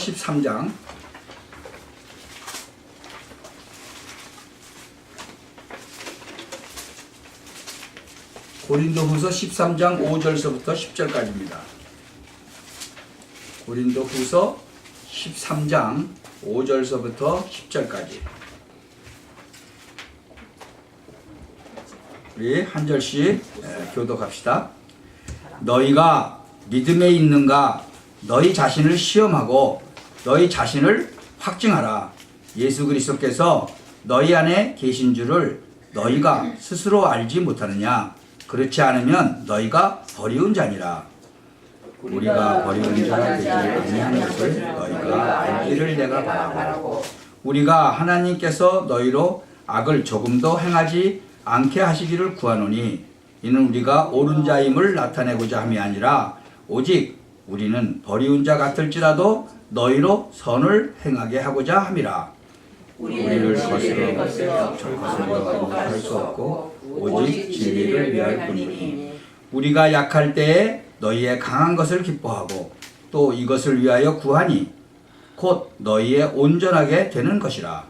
13장 고린도후서 13장 5절서부터 10절까지입니다. 고린도후서 13장 5절서부터 10절까지 우리 한 절씩 교독합시다. 너희가 믿음에 있는가? 너희 자신을 시험하고 너희 자신을 확증하라. 예수 그리스도께서 너희 안에 계신 줄을 너희가 스스로 알지 못하느냐? 그렇지 않으면 너희가 버리운 자니라. 우리가 버리운 자가 되지 아니한 것을 너희가 알기를 내가 바라고 우리가 하나님께서 너희로 악을 조금도 행하지 않게 하시기를 구하노니 이는 우리가 옳은 자임을 나타내고자 함이 아니라 오직 우리는 버리운 자 같을지라도 너희로 선을 행하게 하고자 함이라. 우리를 거스려 적거스려 할 수 없고 오직 진리를 위할 뿐이니 우리가 약할 때에 너희의 강한 것을 기뻐하고 또 이것을 위하여 구하니 곧 너희의 온전하게 되는 것이라.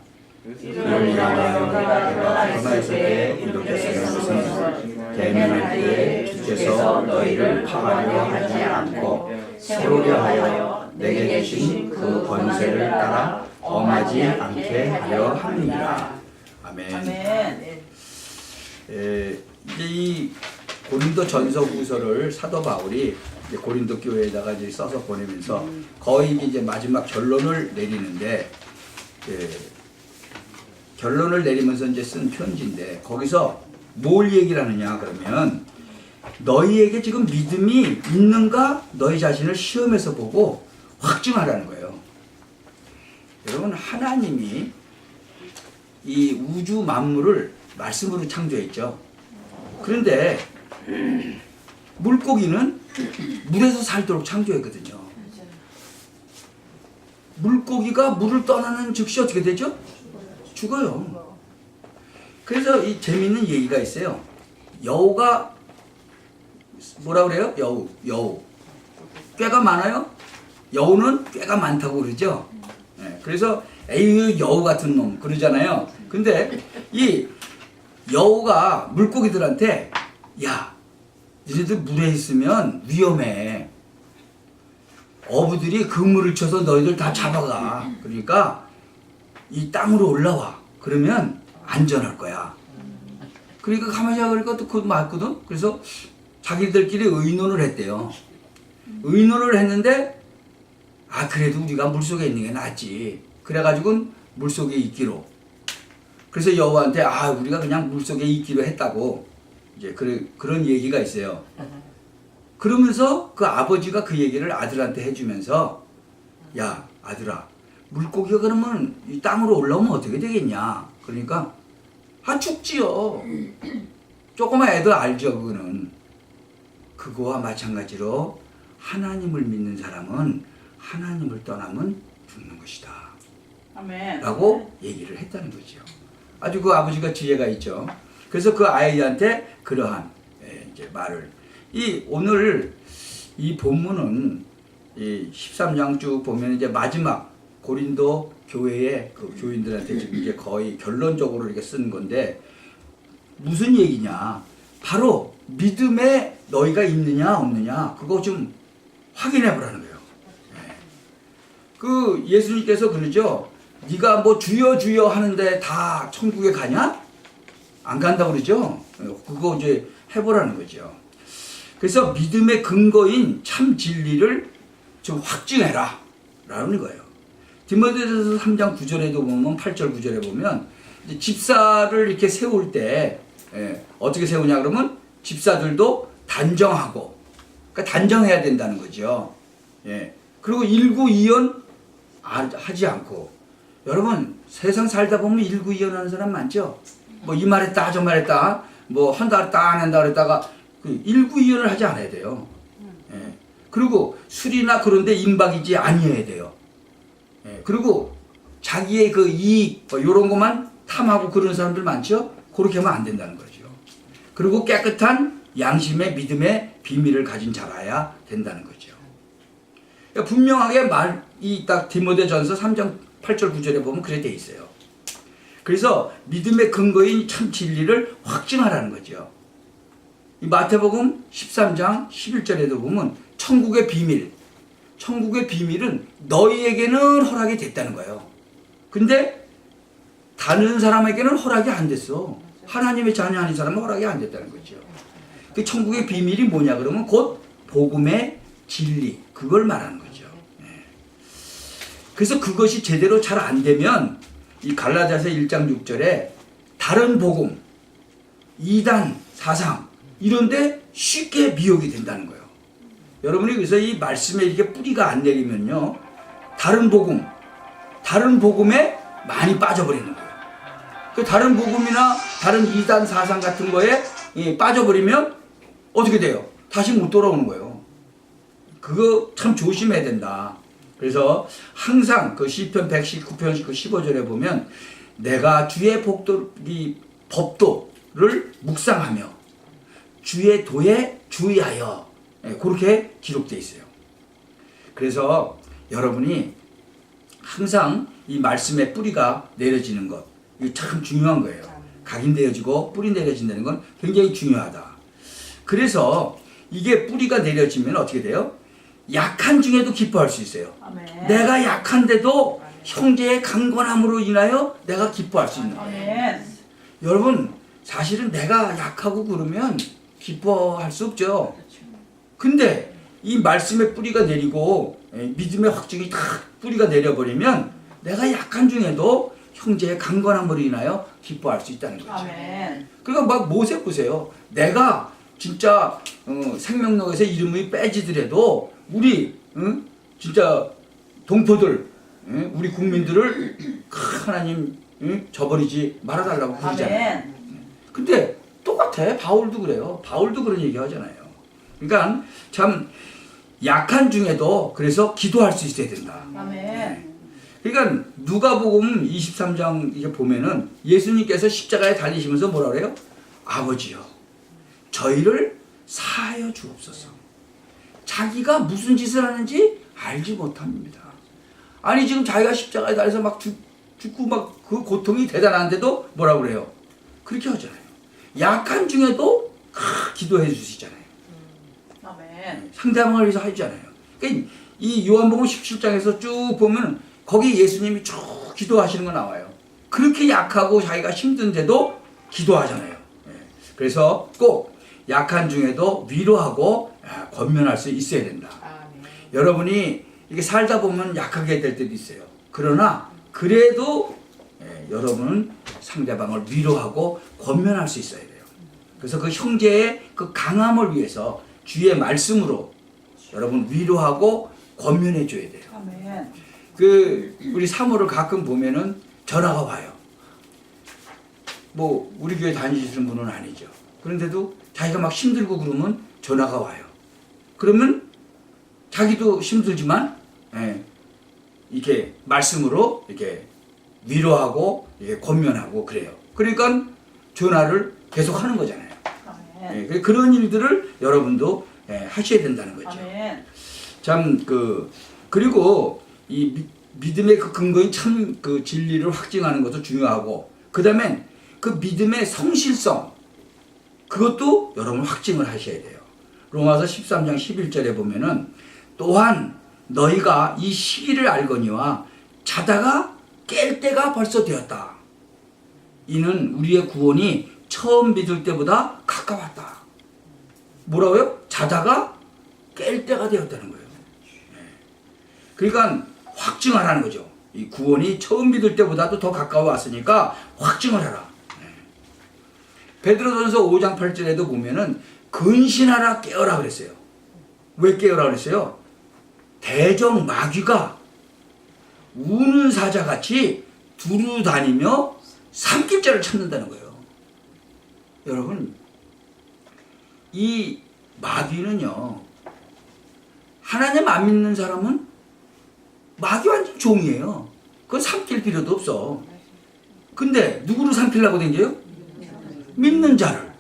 이를 위하여 내가 떠나있을 때 이렇게 쓰는 것은 대면할 때에 주께서 너희를 파하려 하지 않고 세우려 하여 내게 주신 그 권세를 따라 엄하지 않게 하려 함이니라. 아멘. 이제 이 고린도 전서 후서를 사도 바울이 이제 고린도 교회에다가 이제 써서 보내면서 거의 이제 마지막 결론을 내리는데 결론을 내리면서 이제 쓴 편지인데 거기서 뭘 얘기를 하느냐 그러면 너희에게 지금 믿음이 있는가 너희 자신을 시험해서 보고 확증하라는 거예요. 여러분 하나님이 이 우주 만물을 말씀으로 창조했죠. 그런데 물고기는 물에서 살도록 창조했거든요. 물고기가 물을 떠나는 즉시 어떻게 되죠? 죽어요. 그래서 이 재미있는 얘기가 있어요. 여우가 뭐라 그래요? 여우. 꾀가 많아요? 여우는 꾀가 많다고 그러죠. 네, 그래서 에이 여우 같은 놈 그러잖아요. 근데 이 여우가 물고기들한테 야 너희들 물에 있으면 위험해. 어부들이 그물을 쳐서 너희들 다 잡아가. 그러니까 이 땅으로 올라와. 그러면 안전할 거야. 그러니까 가만히 생각하니까 또 그거 맞거든. 그래서 자기들끼리 의논을 했대요. 의논을 했는데 그래도 우리가 물속에 있는 게 낫지. 그래가지고 물속에 있기로. 그래서 여우한테 우리가 그냥 물속에 있기로 했다고 이제 그런 얘기가 있어요. 그러면서 그 아버지가 그 얘기를 아들한테 해주면서 야 아들아 물고기가 그러면 이 땅으로 올라오면 어떻게 되겠냐. 그러니까 죽지요. 조그만 애들 알죠. 그거는. 그거와 마찬가지로 하나님을 믿는 사람은 하나님을 떠나면 죽는 것이다. 아멘. 라고 얘기를 했다는 거죠. 아주 그 아버지가 지혜가 있죠. 그래서 그 아이한테 그러한 이제 말을 오늘 이 본문은 이 13장 쭉 보면 이제 마지막 고린도 교회의 그 교인들한테 지금 이제 거의 결론적으로 이렇게 쓴 건데 무슨 얘기냐? 바로 믿음에 너희가 있느냐 없느냐 그거 좀 확인해 보라는 거예요. 그 예수님께서 그러죠. 네가 뭐 주여 주여 하는데 다 천국에 가냐? 안 간다고 그러죠. 그거 이제 해보라는 거죠. 그래서 믿음의 근거인 참 진리를 좀 확증해라 라는 거예요. 디모데전서 3장 9절에도 보면 8절 9절에 보면 이제 집사를 이렇게 세울 때 어떻게 세우냐 그러면 집사들도 단정하고 그러니까 단정해야 된다는 거죠. 그리고 일구이연 하지 않고 여러분 세상 살다 보면 일구이연 하는 사람 많죠. 뭐 이 말했다 저 말했다 뭐 한다 그랬다 안 한다 그랬다가 그 일구이연을 하지 않아야 돼요. 그리고 술이나 그런데 임박이지 아니어야 돼요. 그리고 자기의 그 이익 이런 것만 탐하고 그런 사람들 많죠. 그렇게 하면 안 된다는 거죠. 그리고 깨끗한 양심의 믿음의 비밀을 가진 자라야 된다는 거죠. 그러니까 분명하게 이 딱 디모데전서 3장 8절 9절에 보면 그래 돼 있어요. 그래서 믿음의 근거인 참 진리를 확증하라는 거죠. 이 마태복음 13장 11절에도 보면 천국의 비밀은 너희에게는 허락이 됐다는 거예요. 근데 다른 사람에게는 허락이 안 됐어. 하나님의 자녀 아닌 사람은 허락이 안 됐다는 거죠. 그 천국의 비밀이 뭐냐 그러면 곧 복음의 진리, 그걸 말하는 거죠. 그래서 그것이 제대로 잘 안 되면 이 갈라디아서 1장 6절에 다른 복음, 이단, 사상 이런데 쉽게 미혹이 된다는 거예요. 여러분이 그래서 이 말씀에 이렇게 뿌리가 안 내리면요, 다른 복음에 많이 빠져버리는 거예요. 그 다른 복음이나 다른 이단 사상 같은 거에 빠져버리면 어떻게 돼요? 다시 못 돌아오는 거예요. 그거 참 조심해야 된다. 그래서 항상 그 시편 119편 15절에 보면 내가 주의 법도를 묵상하며 주의 도에 주의하여, 그렇게 기록되어 있어요. 그래서 여러분이 항상 이 말씀의 뿌리가 내려지는 것, 이게 참 중요한 거예요. 각인되어지고 뿌리 내려진다는 건 굉장히 중요하다. 그래서 이게 뿌리가 내려지면 어떻게 돼요? 약한 중에도 기뻐할 수 있어요. 아멘. 내가 약한데도 형제의 강건함으로 인하여 내가 기뻐할 수 있는 거예요. 아멘. 여러분, 사실은 내가 약하고 그러면 기뻐할 수 없죠. 근데 이 말씀의 뿌리가 내리고 믿음의 확증이 다 뿌리가 내려버리면 내가 약한 중에도 형제의 강건함으로 인하여 기뻐할 수 있다는 거죠. 아멘. 그러니까 막 모세 보세요. 내가 진짜 생명록에서 이름이 빼지더라도 우리 진짜 동포들, 우리 국민들을 하나님 저버리지 말아달라고 그러잖아요. 근데 똑같아. 바울도 그래요. 바울도 그런 얘기 하잖아요. 그러니까 참 약한 중에도 그래서 기도할 수 있어야 된다. 아멘. 그러니까 누가복음 23장 이렇게 보면은 예수님께서 십자가에 달리시면서 뭐라 그래요? 아버지요, 저희를 사하여 주옵소서. 자기가 무슨 짓을 하는지 알지 못합니다. 아니 지금 자기가 십자가에 달려서 막 죽고 막 그 고통이 대단한데도 뭐라 그래요? 그렇게 하잖아요. 약한 중에도 기도해 주시잖아요. 아멘. 상대방을 위해서 하잖아요. 그러니까 이 요한복음 17장에서 쭉 보면 거기 예수님이 쭉 기도하시는 거 나와요. 그렇게 약하고 자기가 힘든데도 기도하잖아요. 그래서 꼭 약한 중에도 위로하고 권면할 수 있어야 된다. 여러분이 이게 살다 보면 약하게 될 때도 있어요. 그러나 그래도 여러분은 상대방을 위로하고 권면할 수 있어야 돼요. 그래서 그 형제의 그 강함을 위해서 주의 말씀으로 여러분 위로하고 권면해 줘야 돼요. 아멘. 우리 사모를 가끔 보면은 전화가 와요. 뭐 우리 교회 다니시는 분은 아니죠. 그런데도 자기가 막 힘들고 그러면 전화가 와요. 그러면 자기도 힘들지만 이렇게 말씀으로 이렇게 위로하고 이렇게 권면하고 그래요. 그러니까 전화를 계속 하는 거잖아요. 그런 일들을 여러분도 하셔야 된다는 거죠. 참 그리고 이 믿음의 그 근거인 참 그 진리를 확증하는 것도 중요하고, 그 다음에 그 믿음의 성실성, 그것도 여러분 확증을 하셔야 돼요. 로마서 13장 11절에 보면은 또한 너희가 이 시기를 알거니와 자다가 깰 때가 벌써 되었다. 이는 우리의 구원이 처음 믿을 때보다 가까웠다. 뭐라고요? 자다가 깰 때가 되었다는 거예요. 그러니까 확증하라는 거죠. 이 구원이 처음 믿을 때보다도 더 가까워왔으니까 확증을 하라. 베드로전서 5장 8절에도 보면은 근신하라 깨어라 그랬어요. 왜 깨어라 그랬어요? 대적 마귀가 우는 사자같이 두루 다니며 삼킬 자를 찾는다는 거예요. 여러분, 이 마귀는요, 하나님 안 믿는 사람은 마귀 완전 종이에요. 그건 삼킬 필요도 없어. 근데 누구를 삼키려고 댕겨요? 믿는 자를.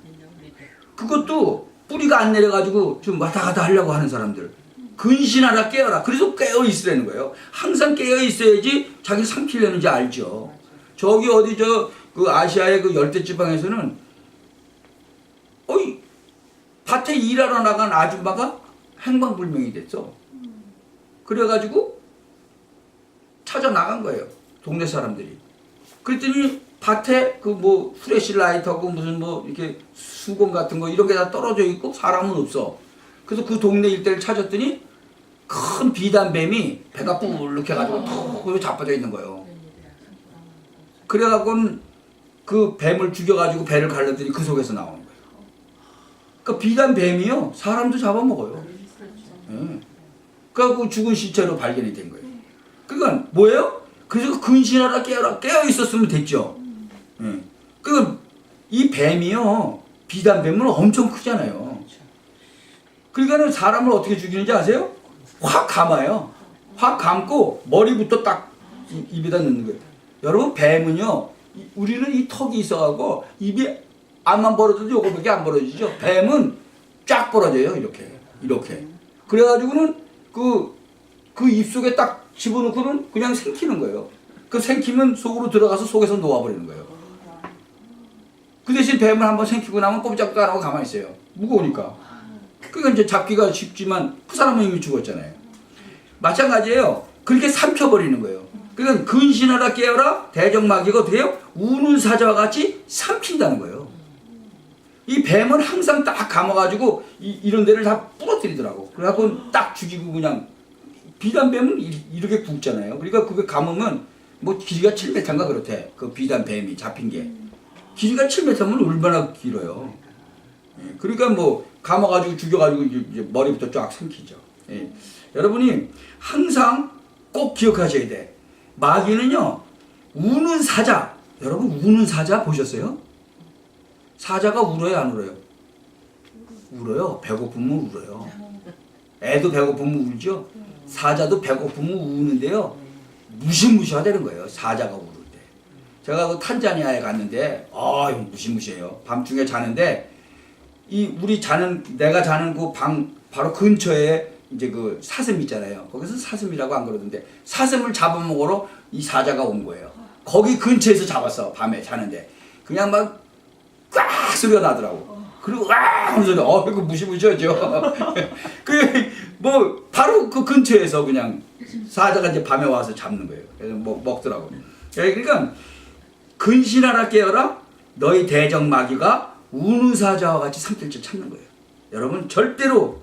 그것도 뿌리가 안 내려가지고 좀 왔다 갔다 하려고 하는 사람들. 근신하라 깨어라. 그래서 깨어 있으라는 거예요. 항상 깨어 있어야지 자기 삼키려는지 알죠. 저기 어디 그 아시아의 그 열대 지방에서는 밭에 일하러 나간 아줌마가 행방불명이 됐어. 그래가지고 찾아 나간 거예요. 동네 사람들이. 그랬더니 밭에 그 뭐 플래시라이트하고 무슨 뭐 이렇게 수건 같은 거 이런 게 다 떨어져 있고 사람은 없어. 그래서 그 동네 일대를 찾았더니 큰 비단뱀이 배가 뿔룩해가지고 톡 자빠져 있는 거예요. 그래갖고는 그 뱀을 죽여가지고 배를 갈랐더니 그 속에서 나오는 거예요. 그러니까 비단뱀이요 사람도 잡아먹어요. 예. 그래갖고 죽은 시체로 발견이 된 거예요. 그러니까 뭐예요? 그래서 근신하라 깨어라 깨어 있었으면 됐죠. 예. 그러니까 이 뱀이요 비단뱀은 엄청 크잖아요. 그러니까 사람을 어떻게 죽이는지 아세요? 확 감아요. 확 감고 머리부터 딱 입에다 넣는 거예요. 여러분 뱀은요 우리는 이 턱이 있어가고 입이 안만 벌어져도 요거밖에 안 벌어지죠. 뱀은 쫙 벌어져요. 이렇게 그래가지고는 그 입속에 딱 집어넣고는 그냥 생기는 거예요. 그 생기면 속으로 들어가서 속에서 녹아버리는 거예요. 그 대신 뱀을 한번 생기고 나면 꼼짝도 안 하고 가만히 있어요. 무거우니까. 그러니까 이제 잡기가 쉽지만 그 사람은 이미 죽었잖아요. 마찬가지예요. 그렇게 삼켜버리는 거예요. 그러니까 근신하라 깨어라 대적마귀가 어떻게 해요? 우는 사자와 같이 삼킨다는 거예요. 이 뱀은 항상 딱 감아가지고 이런 데를 다 부러뜨리더라고. 그래갖고 딱 죽이고 그냥 비단뱀은 이렇게 굵잖아요. 그러니까 그게 감으면 뭐 길이가 7m인가 그렇대. 그 비단뱀이 잡힌 게. 길이가 7m면 얼마나 길어요. 예, 그러니까 뭐 감아가지고 죽여가지고 이제 머리부터 쫙 삼키죠. 예. 여러분이 항상 꼭 기억하셔야 돼. 마귀는요 우는 사자. 여러분 우는 사자 보셨어요? 사자가 울어요 안 울어요? 울어요. 배고프면 울어요. 애도 배고프면 울죠. 사자도 배고프면 우는데요 무시무시하다는 거예요. 사자가 울을 때. 제가 그 탄자니아에 갔는데 무시무시해요. 밤중에 자는데 내가 자는 그 방 바로 근처에 이제 그 사슴 있잖아요. 거기서 사슴이라고 안 그러던데 사슴을 잡아먹으러 이 사자가 온 거예요. 거기 근처에서 잡았어. 밤에 자는데 그냥 막 꽉 소리가 나더라고. 그리고 와 하는 소리. 이거 무시무시하죠. 뭐 바로 그 근처에서 그냥 사자가 이제 밤에 와서 잡는 거예요. 그래서 뭐 먹더라고. 그러니까 근신하라 깨어라 너희 대적 마귀가 우는 사자와 같이 삼킬 줄 참는 거예요. 여러분 절대로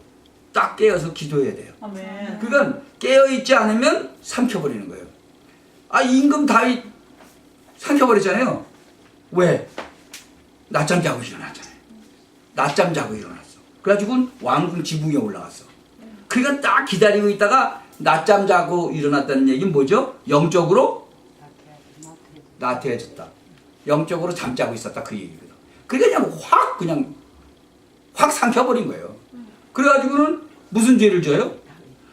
딱 깨어서 기도해야 돼요. 아멘. 그러니까 깨어있지 않으면 삼켜버리는 거예요. 임금 다윗 삼켜버렸잖아요. 왜? 낮잠 자고 일어났잖아요. 낮잠 자고 일어났어. 그래가지고 왕궁 지붕에 올라갔어. 그러니까 딱 기다리고 있다가 낮잠 자고 일어났다는 얘기는 뭐죠? 영적으로 나태해졌다. 영적으로 잠자고 있었다 그 얘기거든. 그러니까 그냥 확 삼켜버린 거예요. 그래가지고는 무슨 죄를 져요?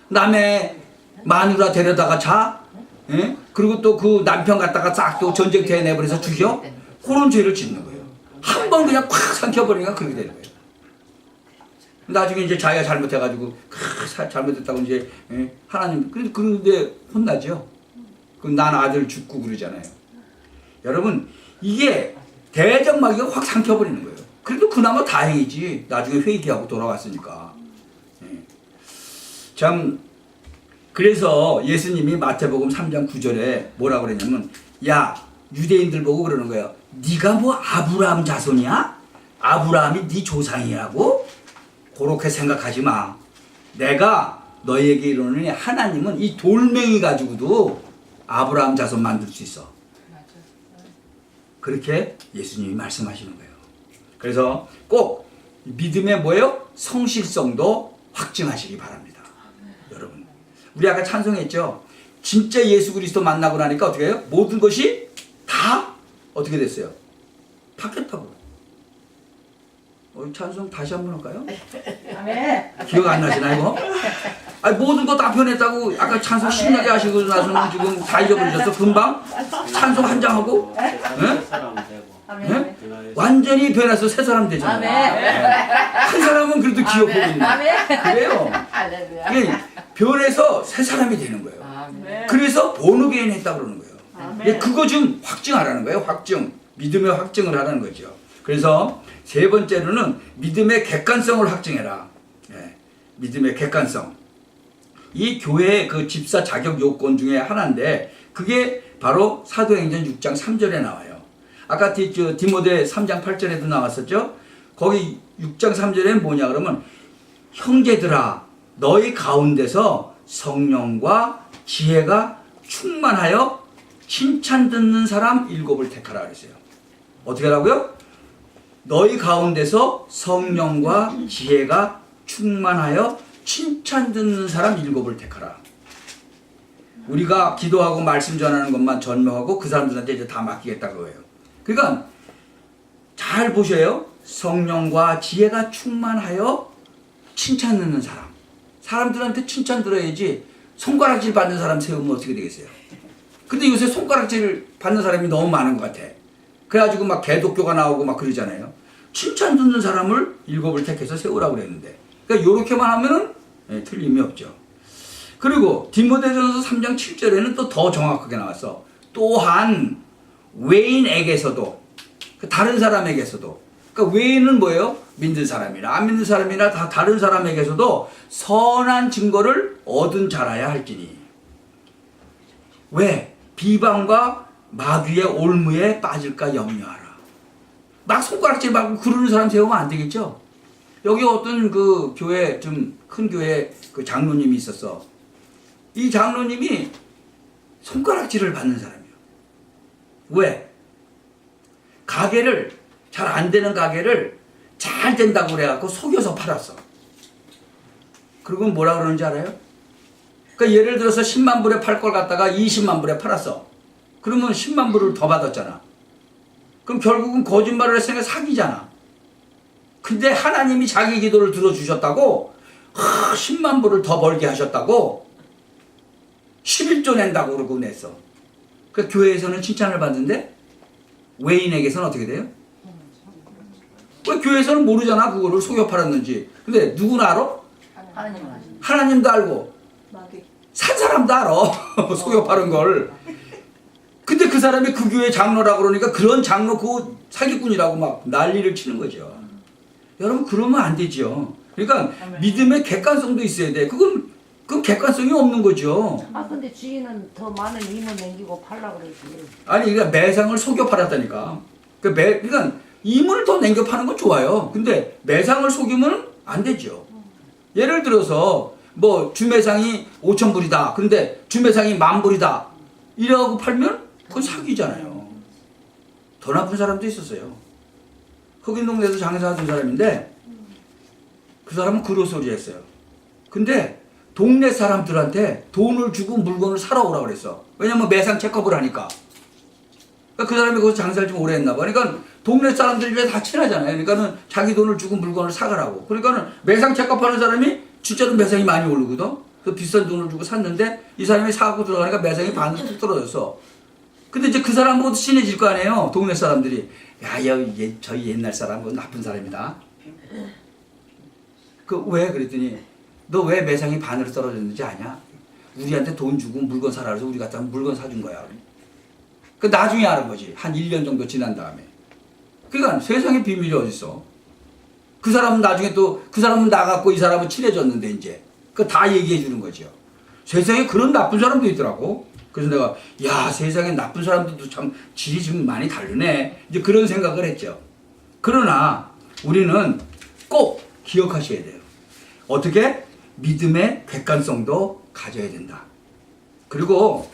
남의 마누라 데려다가 자? 예? 그리고 또 그 남편 갖다가 싹 또 전쟁터에 내버려서 죽여? 그런 죄를 짓는 거예요. 한 번 그냥 콱 삼켜버리니까 그렇게 되는 거예요. 나중에 이제 자기가 잘못해가지고 잘못했다고 이제 하나님 그런데 혼나죠. 난 아들 죽고 그러잖아요. 여러분 이게 대적 마귀가 확 삼켜버리는 거예요. 그래도 그나마 다행이지. 나중에 회개하고 돌아왔으니까. 참 그래서 예수님이 마태복음 3장 9절에 뭐라고 그랬냐면 야 유대인들 보고 그러는 거예요. 네가 뭐 아브라함 자손이야? 아브라함이 네 조상이라고? 그렇게 생각하지 마. 내가 너희에게 이르노니 하나님은 이 돌멩이 가지고도 아브라함 자손 만들 수 있어. 그렇게 예수님이 말씀하시는 거예요. 그래서 꼭 믿음의 뭐예요? 성실성도 확증하시기 바랍니다. 여러분 우리 아까 찬송했죠. 진짜 예수 그리스도 만나고 나니까 어떻게 해요? 모든 것이 다 어떻게 됐어요? 바뀌었다고. 찬송 다시 한번 할까요? 기억 안 나시나 이거? 모든 거 다 변했다고 아까 찬송 신나게 하시고 나서는 지금 다 잊어버리셨어? 금방? 찬송 한 장 하고? 네? 아멘. 예? 완전히 변해서 새 사람 되잖아요. 아멘. 예. 한 사람은 그래도 기억하고 있는 아멘. 그래요. 할렐루야. 이게 변해서 새 사람이 되는 거예요. 아멘. 그래서 본어게인 했다 그러는 거예요. 아멘. 예, 그거 좀 확증하라는 거예요. 확증. 믿음의 확증을 하라는 거죠. 그래서 세 번째로는 믿음의 객관성을 확증해라. 예, 믿음의 객관성. 이 교회의 그 집사 자격 요건 중에 하나인데 그게 바로 사도행전 6장 3절에 나와요. 아까 디모데 3장 8절에도 나왔었죠. 거기 6장 3절에는 뭐냐 그러면 형제들아 너희 가운데서 성령과 지혜가 충만하여 칭찬 듣는 사람 7을 택하라 그랬어요. 어떻게 하라고요? 너희 가운데서 성령과 지혜가 충만하여 칭찬 듣는 사람 7을 택하라. 우리가 기도하고 말씀 전하는 것만 전무하고 그 사람들한테 이제 다 맡기겠다 그거예요. 그러니까 잘 보셔요. 성령과 지혜가 충만하여 칭찬 듣는 사람. 사람들한테 칭찬 들어야지 손가락질 받는 사람 세우면 어떻게 되겠어요? 근데 요새 손가락질 받는 사람이 너무 많은 것 같아. 그래가지고 막 개독교가 나오고 막 그러잖아요. 칭찬 듣는 사람을 7을 택해서 세우라고 그랬는데. 그러니까 요렇게만 하면은 틀림이 없죠. 그리고 디모데전서 3장 7절에는 또 더 정확하게 나왔어. 또한 외인에게서도 다른 사람에게서도 그러니까 외인은 뭐예요? 믿는 사람이나 안 믿는 사람이나 다 다른 사람에게서도 선한 증거를 얻은 자라야 할지니. 왜? 비방과 마귀의 올무에 빠질까 염려하라. 막 손가락질 받고 그러는 사람 세우면 안 되겠죠? 여기 어떤 그 교회 좀 큰 교회 그 장로님이 있었어. 이 장로님이 손가락질을 받는 사람이에요. 왜? 가게를 잘 안 되는 가게를 잘 된다고 그래갖고 속여서 팔았어. 그리고 뭐라 그러는지 알아요? 그러니까 예를 들어서 10만 불에 팔 걸 갖다가 20만 불에 팔았어. 그러면 10만 불을 더 받았잖아. 그럼 결국은 거짓말을 했으니까 사기잖아. 근데 하나님이 자기 기도를 들어주셨다고 10만 불을 더 벌게 하셨다고 11조 낸다고 그러고 냈어. 그 교회에서는 칭찬을 받는데 외인에게서는 어떻게 돼요? 왜 교회에서는 모르잖아 그거를 속여 팔았는지. 근데 누구나 알아? 하나님은 아시죠. 하나님도 알고 산 사람도 알아. 속여 파는 걸. 근데 그 사람이 그 교회 장로라고 그러니까 그런 장로 그 사기꾼이라고 막 난리를 치는 거죠. 여러분 그러면 안 되죠. 그러니까 믿음의 객관성도 있어야 돼. 그건 객관성이 없는 거죠. 아 근데 주인은 더 많은 임을 남기고 팔라고 그러지. 아니 그러니까 매상을 속여 팔았다니까. 그러니까 임을 더 남겨 파는 건 좋아요. 근데 매상을 속이면 안 되죠. 예를 들어서 뭐 주매상이 5,000불이다. 근데 주매상이 10,000불이다. 이래갖고 팔면 그건 사기잖아요. 더 나쁜 사람도 있었어요. 흑인 동네에서 장사하던 사람인데 그 사람은 그런 소리 했어요. 근데 동네 사람들한테 돈을 주고 물건을 사러 오라고 그랬어. 왜냐면 매상 체크업을 하니까. 그러니까 그 사람이 거기서 장사를 좀 오래 했나 봐. 그러니까 동네 사람들이 다 친하잖아요. 그러니까는 자기 돈을 주고 물건을 사가라고. 그러니까는 매상 체크업하는 사람이 진짜로 매상이 많이 오르거든. 그래서 비싼 돈을 주고 샀는데 이 사람이 사고 들어가니까 매상이 반으로 툭 떨어졌어. 근데 이제 그 사람하고도 친해질 거 아니에요. 동네 사람들이. 야, 저희 옛날 사람은 나쁜 사람이다. 왜? 그랬더니 너 왜 매상이 반으로 떨어졌는지 아냐? 우리한테 돈 주고 물건 사라 그래서 우리 갖다 물건 사준 거야. 그 나중에 알은 거지. 한 1년 정도 지난 다음에. 그러니까 세상에 비밀이 어딨어. 그 사람은 나중에 또 그 사람은 나갔고 이 사람은 친해졌는데 이제 그 다 얘기해 주는 거죠. 세상에 그런 나쁜 사람도 있더라고. 그래서 내가 야 세상에 나쁜 사람들도 참 질이 좀 많이 다르네. 이제 그런 생각을 했죠. 그러나 우리는 꼭 기억하셔야 돼요. 어떻게? 믿음의 객관성도 가져야 된다. 그리고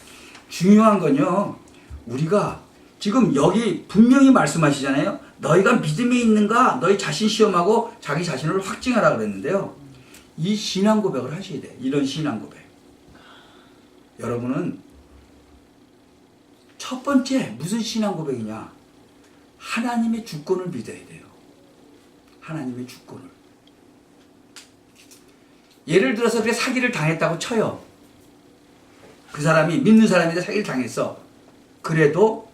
중요한 건요. 우리가 지금 여기 분명히 말씀하시잖아요. 너희가 믿음이 있는가? 너희 자신 시험하고 자기 자신을 확증하라 그랬는데요. 이 신앙 고백을 하셔야 돼. 이런 신앙 고백. 여러분은 첫 번째 무슨 신앙 고백이냐? 하나님의 주권을 믿어야 돼요. 하나님의 주권을. 예를 들어서 그렇게 사기를 당했다고 쳐요. 그 사람이 믿는 사람인데 사기를 당했어. 그래도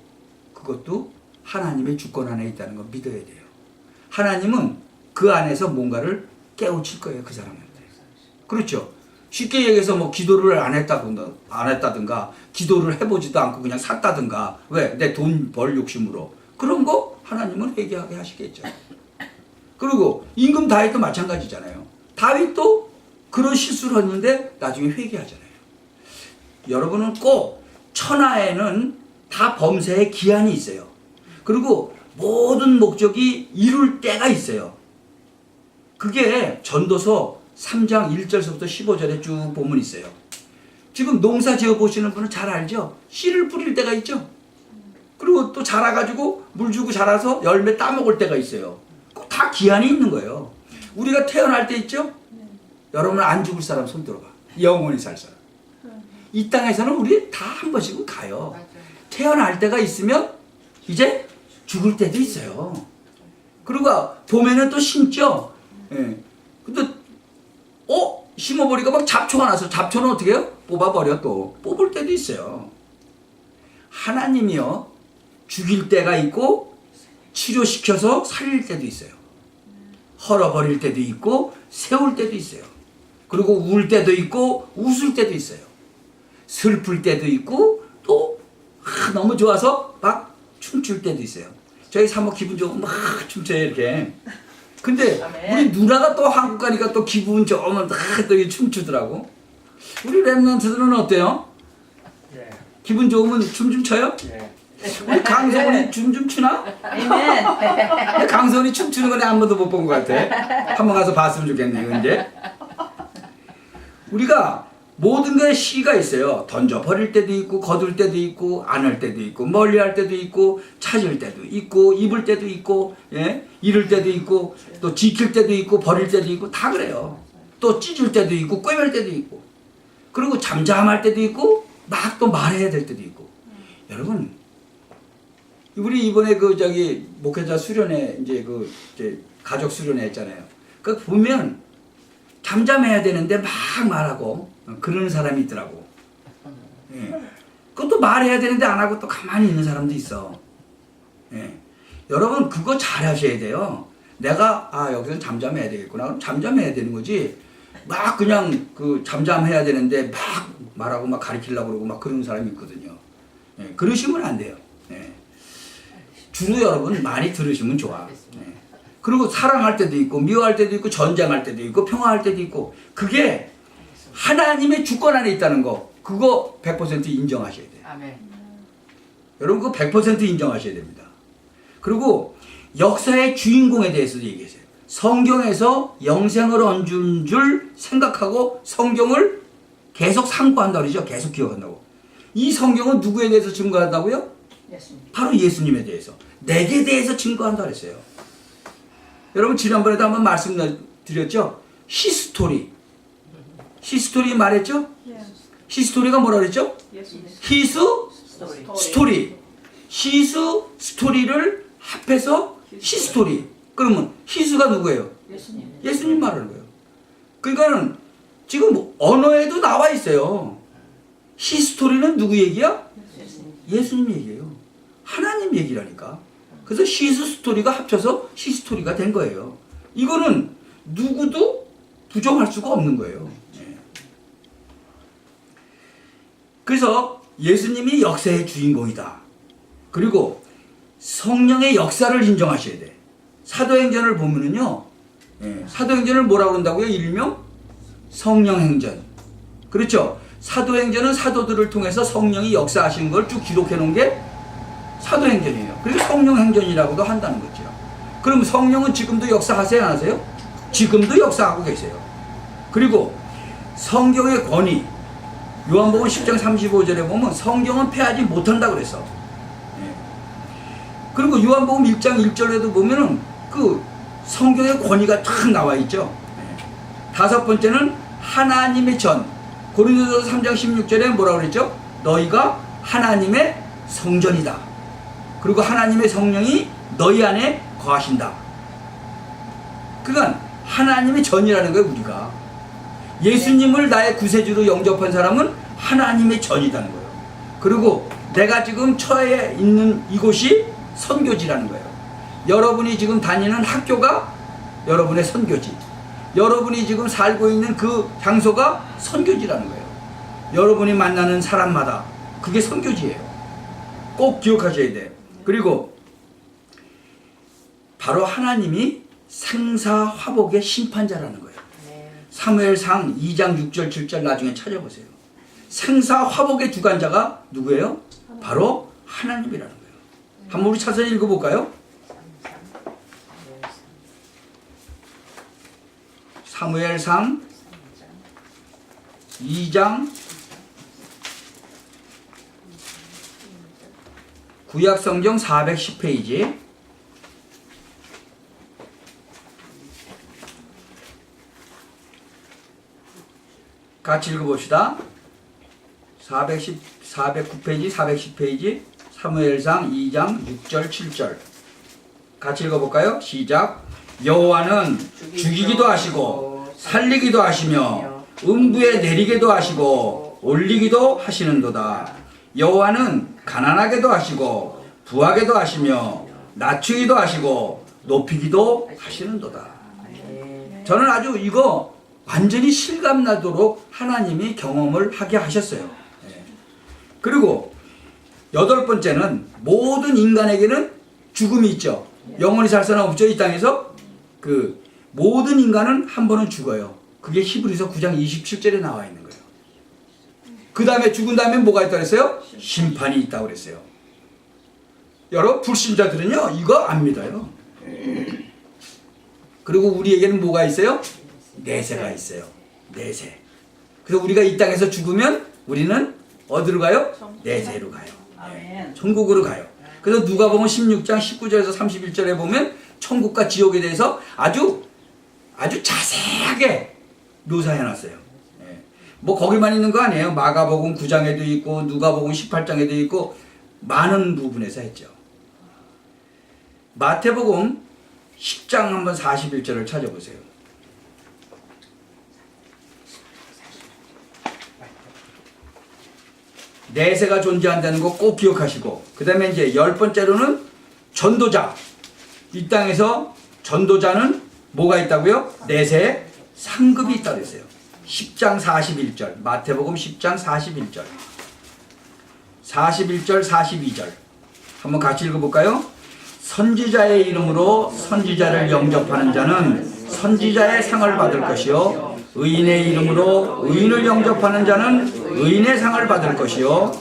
그것도 하나님의 주권 안에 있다는 걸 믿어야 돼요. 하나님은 그 안에서 뭔가를 깨우칠 거예요, 그 사람한테. 그렇죠? 쉽게 얘기해서 뭐 기도를 안 했다든가 기도를 해보지도 않고 그냥 샀다든가, 왜? 내 돈 벌 욕심으로. 그런 거 하나님은 회개하게 하시겠죠. 그리고 임금 다윗도 마찬가지잖아요. 다윗도 그런 실수를 했는데 나중에 회개하잖아요. 여러분은 꼭 천하에는 다 범사의 기한이 있어요. 그리고 모든 목적이 이룰 때가 있어요. 그게 전도서 3장 1절서부터 15절에 쭉 보면 있어요. 지금 농사 지어 보시는 분은 잘 알죠? 씨를 뿌릴 때가 있죠. 그리고 또 자라가지고 물 주고 자라서 열매 따먹을 때가 있어요. 다 기한이 있는 거예요. 우리가 태어날 때 있죠? 여러분 안 죽을 사람 손 들어봐. 영원히 살 사람. 이 땅에서는 우리 다 한 번씩은 가요. 태어날 때가 있으면 이제 죽을 때도 있어요. 그리고 봄에는 또 심죠. 예. 근데 심어버리니까 막 잡초가 나서 잡초는 어떻게 해요? 뽑아버려. 또 뽑을 때도 있어요. 하나님이요, 죽일 때가 있고 치료시켜서 살릴 때도 있어요. 헐어버릴 때도 있고 세울 때도 있어요. 그리고 울 때도 있고 웃을 때도 있어요. 슬플 때도 있고 또 너무 좋아서 막 춤출 때도 있어요. 저희 사모 기분 좋으면 막 춤춰요, 이렇게. 근데 우리 누나가 또 한국 가니까 또 기분 좋으면 또 춤추더라고. 우리 랩런트들은 어때요? 예. 기분 좋으면 춤 좀 춰요? 예. 우리 강성훈이 춤 좀 추나? 아멘. 강성훈이 춤추는 건 한 번도 못 본 것 같아. 한번 가서 봤으면 좋겠네요, 이제. 우리가 모든 거에 시가 있어요. 던져 버릴 때도 있고, 거둘 때도 있고, 안을 때도 있고, 멀리 할 때도 있고, 찾을 때도 있고, 입을 때도 있고, 예? 잃을 때도 있고, 또 지킬 때도 있고, 버릴 때도 있고, 다 그래요. 또 찢을 때도 있고, 꿰맬 때도 있고, 그리고 잠잠할 때도 있고, 막 또 말해야 될 때도 있고. 여러분, 우리 이번에 목회자 수련회, 이제 가족 수련회 했잖아요. 그 보면, 잠잠해야 되는데 막 말하고 그러는 사람이 있더라고. 예. 그것도 말해야 되는데 안 하고 또 가만히 있는 사람도 있어. 예. 여러분 그거 잘 하셔야 돼요. 내가 여기서 잠잠해야 되겠구나. 그럼 잠잠해야 되는 거지. 막 그냥 잠잠해야 되는데 막 말하고 막 가리키려고 그러고 막 그러는 사람이 있거든요. 예. 그러시면 안 돼요. 예. 주로 여러분 많이 들으시면 좋아. 예. 그리고 사랑할 때도 있고 미워할 때도 있고 전쟁할 때도 있고 평화할 때도 있고, 그게 하나님의 주권 안에 있다는 거, 그거 100% 인정하셔야 돼요. 아멘. 여러분 그거 100% 인정하셔야 됩니다. 그리고 역사의 주인공에 대해서도 얘기하세요. 성경에서 영생을 얻은 줄 생각하고 성경을 계속 상고한다고 그러죠. 계속 기억한다고. 이 성경은 누구에 대해서 증거한다고요? 예수님. 바로 예수님에 대해서, 내게 대해서 증거한다 그랬어요. 여러분 지난번에도 한번 말씀드렸죠? 히스토리 말했죠? 히스토리가 뭐라 그랬죠? 히스 스토리. 히스 스토리를 합해서 히스토리. 그러면 히스가 누구예요? 예수님 말하는 거예요. 그러니까 지금 언어에도 나와 있어요. 히스토리는 누구 얘기야? 예수님 얘기예요. 하나님 얘기라니까. 그래서 히스 스토리가 합쳐서 히스토리가 된 거예요. 이거는 누구도 부정할 수가 없는 거예요. 네. 그래서 예수님이 역사의 주인공이다. 그리고 성령의 역사를 인정하셔야 돼. 사도행전을 보면은요, 사도행전을 뭐라고 그런다고요? 일명 성령행전. 그렇죠? 사도행전은 사도들을 통해서 성령이 역사하시는 걸 쭉 기록해 놓은 게 사도행전이에요. 그리고 성령행전이라고도 한다는 거죠. 그럼 성령은 지금도 역사하세요, 안 하세요? 지금도 역사하고 계세요. 그리고 성경의 권위, 요한복음 10장 35절에 보면 성경은 패하지 못한다 그랬어. 그리고 요한복음 1장 1절에도 보면은 그 성경의 권위가 탁 나와 있죠. 다섯 번째는 하나님의 전, 고린도서 3장 16절에 뭐라고 그랬죠? 너희가 하나님의 성전이다. 그리고 하나님의 성령이 너희 안에 거하신다. 그러니까 하나님의 전이라는 거예요, 우리가. 예수님을 나의 구세주로 영접한 사람은 하나님의 전이라는 거예요. 그리고 내가 지금 처해 있는 이곳이 선교지라는 거예요. 여러분이 지금 다니는 학교가 여러분의 선교지. 여러분이 지금 살고 있는 그 장소가 선교지라는 거예요. 여러분이 만나는 사람마다 그게 선교지예요. 꼭 기억하셔야 돼요. 그리고 바로 하나님이 생사화복의 심판자라는 거예요. 사무엘상 2장 6절 7절 나중에 찾아보세요. 생사화복의 주관자가 누구예요? 바로 하나님이라는 거예요. 한번 우리 차선 읽어볼까요? 사무엘상 2장 구약성경 410페이지 같이 읽어봅시다. 409페이지 410페이지 사무엘상 2장 6절 7절 같이 읽어볼까요? 시작. 여호와는 죽이기도 하시고 살리기도 하시며 음부에 내리게도 하시고 올리기도 하시는도다. 여호와는 가난하게도 하시고 부하게도 하시며 낮추기도 하시고 높이기도 하시는도다. 저는 아주 이거 완전히 실감나도록 하나님이 경험을 하게 하셨어요. 그리고 8번째는 모든 인간에게는 죽음이 있죠. 영원히 살 사람 없죠. 이 땅에서 그 모든 인간은 한 번은 죽어요. 그게 히브리서 9장 27절에 나와 있는 거예요. 그 다음에 죽은 다음에 뭐가 있다고 그랬어요? 심판이 있다고 그랬어요. 여러분 불신자들은요 이거 안 믿어요. 그리고 우리에게는 뭐가 있어요? 내세가 있어요. 내세. 그래서 우리가 이 땅에서 죽으면 우리는 어디로 가요? 내세로 가요. 천국으로 가요. 그래서 누가복음 16장 19절에서 31절에 보면 천국과 지옥에 대해서 아주 자세하게 묘사해놨어요. 뭐 거기만 있는 거 아니에요. 마가복음 9장에도 있고 누가복음 18장에도 있고 많은 부분에서 했죠. 마태복음 10장 한번 41절을 찾아보세요. 내세가 존재한다는 거 꼭 기억하시고, 그 다음에 이제 10번째로는 전도자. 이 땅에서 전도자는 뭐가 있다고요? 내세 상급이 있다고 했어요. 10장 41절 마태복음 10장 41절 41절 42절 한번 같이 읽어볼까요? 선지자의 이름으로 선지자를 영접하는 자는 선지자의 상을 받을 것이요 의인의 이름으로 의인을 영접하는 자는 의인의 상을 받을 것이요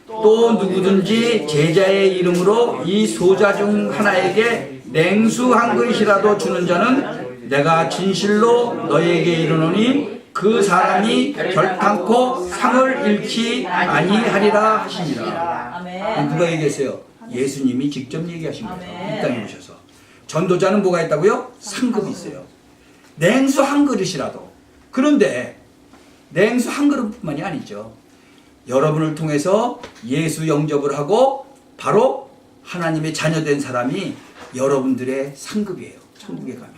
또 누구든지 제자의 이름으로 이 소자 중 하나에게 냉수 한 그릇이라도 주는 자는 내가 진실로 너희에게 이르노니 그 사람이 결탄코 상을 잃지 아니하리라 하시니라. 누가 얘기했어요? 예수님이 직접 얘기하신 거예요. 이 땅에 오셔서. 전도자는 뭐가 있다고요? 상급이 있어요. 냉수 한 그릇이라도. 그런데 냉수 한 그릇뿐만이 아니죠. 여러분을 통해서 예수 영접을 하고 바로 하나님의 자녀된 사람이 여러분들의 상급이에요. 천국에 가면.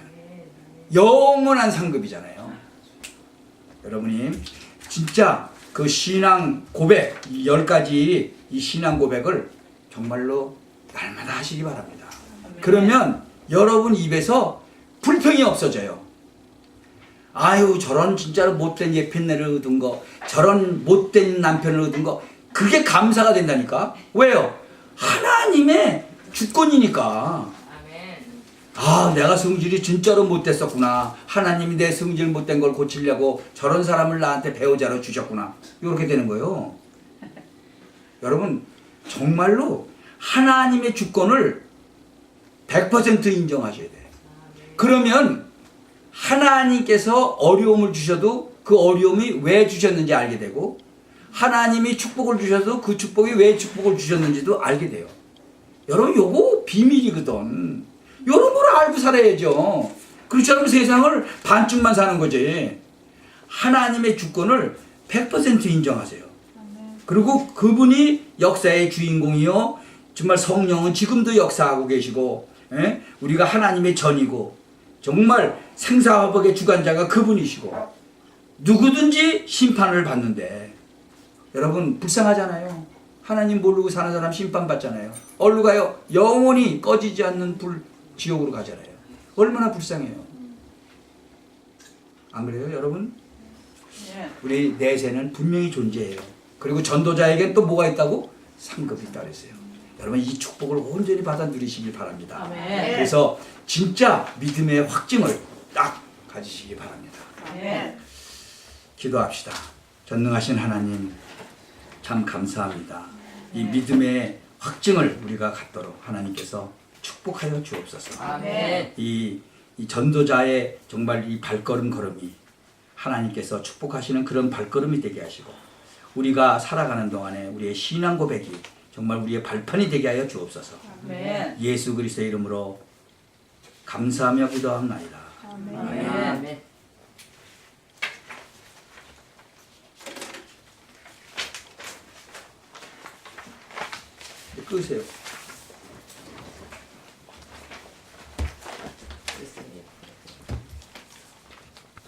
영원한 상급이잖아요. 여러분이 진짜 그 신앙 고백, 이 10가지 이 신앙 고백을 정말로 날마다 하시기 바랍니다. 그러면 여러분 입에서 불평이 없어져요. 아유, 저런 진짜로 못된 예편네를 얻은 거, 저런 못된 남편을 얻은 거, 그게 감사가 된다니까. 왜요? 하나님의 주권이니까. 아, 내가 성질이 진짜로 못됐었구나. 하나님이 내 성질 못된 걸 고치려고 저런 사람을 나한테 배우자로 주셨구나. 이렇게 되는 거예요. 여러분, 정말로 하나님의 주권을 100% 인정하셔야 돼요. 그러면 하나님께서 어려움을 주셔도 그 어려움이 왜 주셨는지 알게 되고, 하나님이 축복을 주셔도 그 축복이 왜 축복을 주셨는지도 알게 돼요. 여러분, 요거 비밀이거든. 이런 걸 알고 살아야죠. 그렇지 않으면 세상을 반쯤만 사는 거지. 하나님의 주권을 100% 인정하세요. 그리고 그분이 역사의 주인공이요. 정말 성령은 지금도 역사하고 계시고, 우리가 하나님의 전이고, 정말 생사화복의 주관자가 그분이시고, 누구든지 심판을 받는데, 여러분 불쌍하잖아요. 하나님 모르고 사는 사람 심판받잖아요. 어디로 가요? 영원히 꺼지지 않는 불 지옥으로 가잖아요. 얼마나 불쌍해요. 안 그래요 여러분? 예. 우리 내세는 분명히 존재해요. 그리고 전도자에겐 또 뭐가 있다고? 상급이 있다 그랬어요. 여러분 이 축복을 온전히 받아 누리시길 바랍니다. 아멘. 그래서 진짜 믿음의 확증을 딱 가지시기 바랍니다. 아멘. 기도합시다. 전능하신 하나님 참 감사합니다. 이 믿음의 확증을 우리가 갖도록 하나님께서 축복하여 주옵소서. 아멘. 이 전도자의 정말 이 발걸음 걸음이 하나님께서 축복하시는 그런 발걸음이 되게 하시고 우리가 살아가는 동안에 우리의 신앙 고백이 정말 우리의 발판이 되게 하여 주옵소서. 아멘. 예수 그리스도의 이름으로 감사하며 기도합나이다. 아멘. 끄세요.